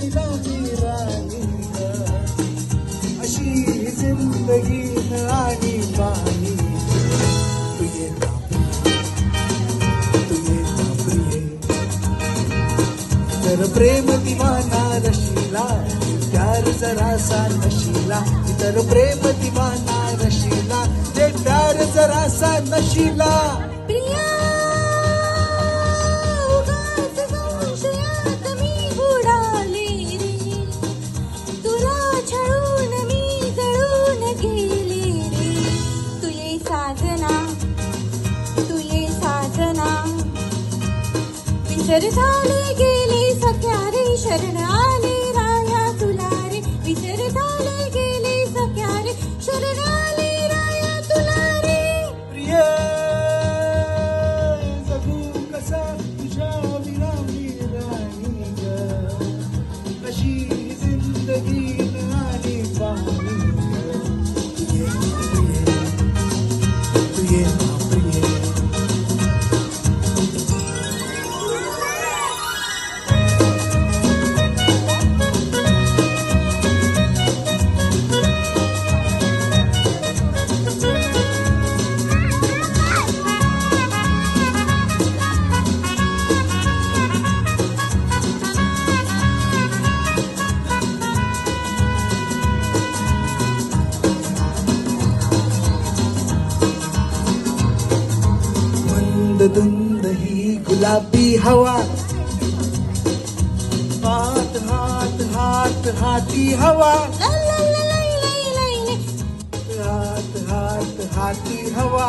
तिला मी राणी ग. अशी जिंदगी न आणि पाणी. तू ये ना तू ये ना प्रिये. तर प्रेम दिवाना रशिला प्यार जरासा नशिला. तर प्रेम दिवाना रशिला ते प्यार जरासा नशिला. प्रिया उगाच संशयात मी बुडाले रे. तुला छळून मी जळून गेले रे. तू ये साजना तू ये साजना. विसर झाले गेले सख्या रे शरण आले राया तुला रे. विसर झाले गेले सख्या रे शरण आले राया तुला रे. प्रिये जगू कसा तुझ्या विना मी राणी ग. अशी जिंदगी न आणि पाणी ग. तू ये प्रिये तू ये ना प्रिये. धुंद ही गुलाबी हवा. हात हात हात हाती हवा. हात हात हाती हवा.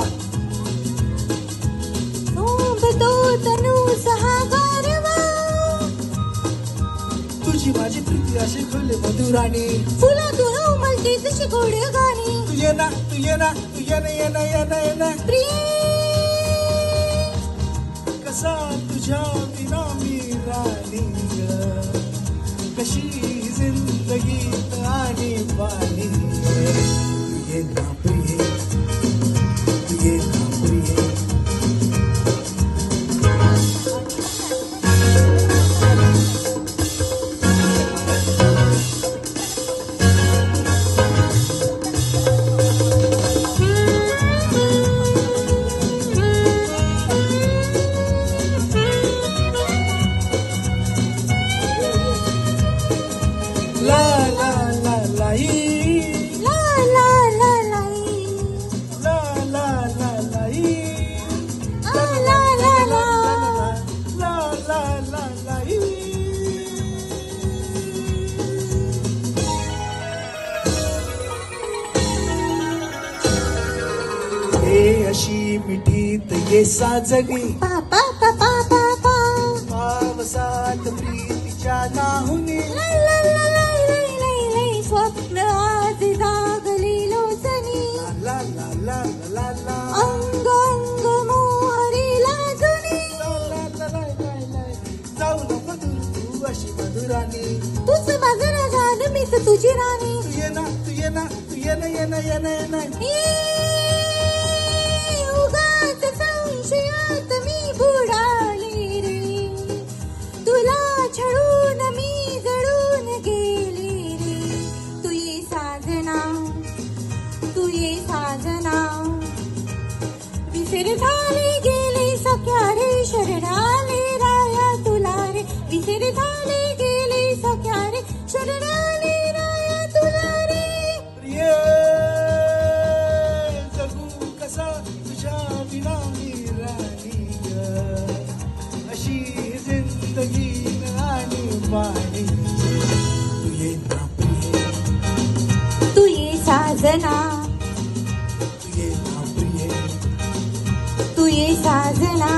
तो तनु सहा गारवा. तुझी माझी प्रीती अशी खुले मधुराणी. फुलातून उमलते तशी गोड गाणी. तू ये ना तू ये ना तू ये ना ये ना ये ना ये ना. प्रिये कसा तुझ्या विना मी राणी ग. कशी जिंदगी आणि पाणी. तू ये ना प्रिये तू ये ना प्रिये. ला ला ला लाई. ला ला ला लाई. ला ला ला लाई. ला ला ला ला. ला ला ला लाई. हे अशी मिठीत ये साजनी. पा पा पा पा पा पा. पावसात प्रीतीच्या नाहुनी. ला ला ला लाई लाई लाई लाई. स्वप्न आज जागली लोचनी. ला ला ला ला ला. अंग अंग मोहरी लाजुनी. ला ला ला ला ला ला. जाऊ नको दूर तू अशी मधुराणी. तूच माझं राजा मीच तुझी राणी. तू ये ना तू ये ना तू ये ना ये ना ये ना ये ना. उगाच संशयात मी बुडाले रे. तुला छळून मी जळून गेले रे. तू ये साजना तू ये साजना. विसर झाले गेले सख्या रे शरण आले राया तुला रे. विसर झाले गेले सख्या रे शरण आले राया तुला रे. प्रिये जगू कसा तुझ्या विना मी राणी ग. अशी जिंदगी न आणि पाणी. तू ये ना प्रिये तू ये साजना तू ये ना प्रिये. तू ये साजना.